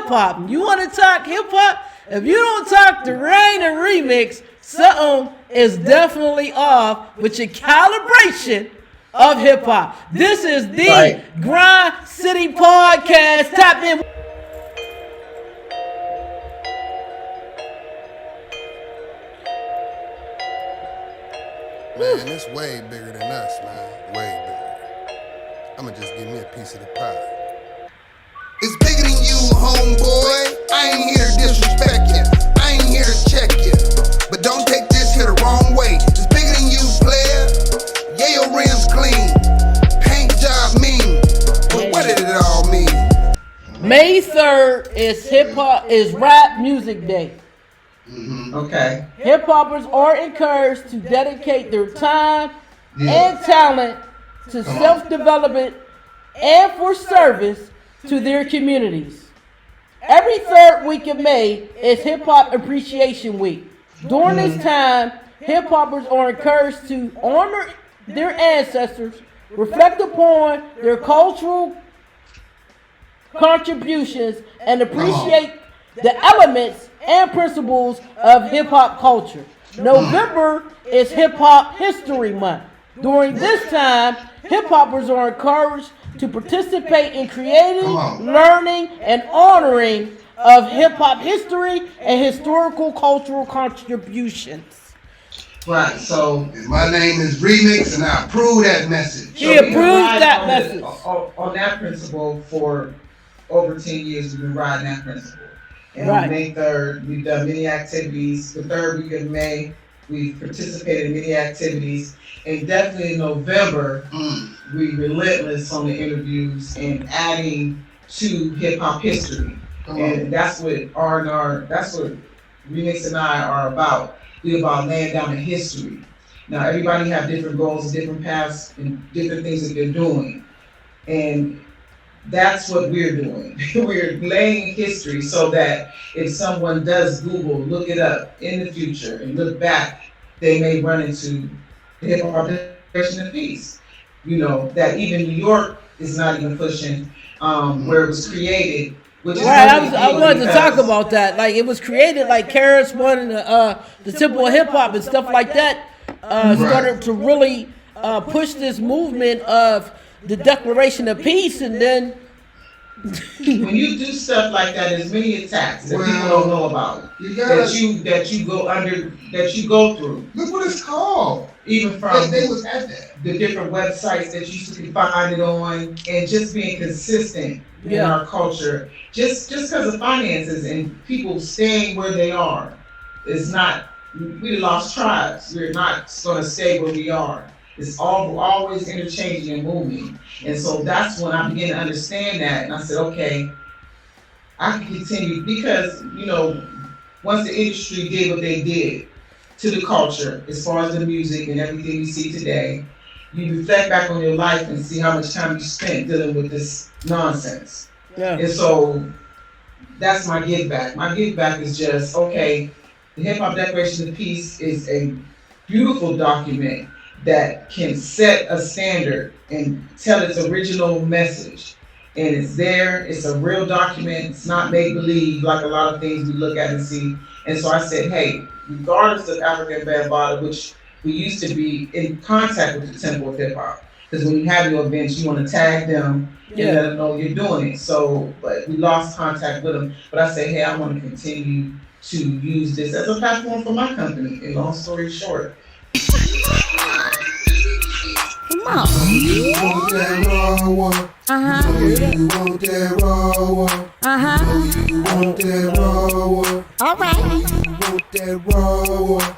hip-hop. You want to talk hip-hop? If you don't talk the Rain and Remixx, something is definitely off with your calibration of hip-hop. This is the Grind City Podcast. Tapin. Man, it's way bigger than us, man. Way bigger. I'ma just give me a piece of the pie. It's bigger than you, homeboy. I ain't here to disrespect you. I ain't here to check you. But don't take this here the wrong way. It's bigger than you, player. Yeah, your rims clean. Paint job mean. But what did it all mean? May 3rd is Rap Music Day. Okay. Hip hoppers are encouraged to dedicate their time and talent to self-development and for service to their communities. Every third week of May is Hip Hop Appreciation Week. During this time, hip hoppers are encouraged to honor their ancestors, reflect upon their cultural contributions, and appreciate the elements and principles of hip hop culture. November is Hip Hop History Month. During this time, hip hoppers are encouraged to participate in creating, learning, and honoring of hip hop history and historical cultural contributions. Right, so My name is Remixx, and I approve that message. He approves that message. On that principle for over 10 years, we've been riding that principle. And Right. on May 3rd, we've done many activities. The third week of May, we've participated in many activities. And definitely in November, we relentless on the interviews and adding to hip hop history. And that's what R&R, that's what Remixx and I are about. We're about laying down the history. Now everybody have different goals, different paths, and different things that they're doing. And that's what we're doing. We're laying history so that if someone does Google, look it up in the future and look back, they may run into the hip hop Declaration of Peace. You know, that even New York is not even pushing where it was created. Which is Right, really I cool wanted to talk because- about that. Like, it was created like Karis One and the Temple of Hip Hop and stuff like that started to really push this movement of the Declaration of Peace, and then when you do stuff like that, there's many attacks that people don't know about. You gotta, That you go through. look what it's called. Even from They was at that. the different websites that you can find it on, and just being consistent in our culture, just because of finances and people staying where they are, is not. We lost tribes. We're not going to stay where we are. It's always interchanging and moving, and so that's when I began to understand that, and I said, okay, I can continue because once the industry did what they did to the culture, as far as the music and everything you see today, you reflect back on your life and see how much time you spent dealing with this nonsense. And so that's my give back. My give back is just, okay, the Hip Hop Declaration of Peace is a beautiful document that can set a standard and tell its original message. And it's there, it's a real document, it's not make-believe like a lot of things we look at and see. And so I said, hey, regardless of African Bambaataa, which we used to be in contact with the Temple of Hip Hop, because when you have your events, you want to tag them and let them know you're doing it. So, but we lost contact with them. But I say, hey, I want to continue to use this as a platform for my company. And long story short. Come on. You want that raw one? You want that raw one? You want that raw one? All right. You want that raw one?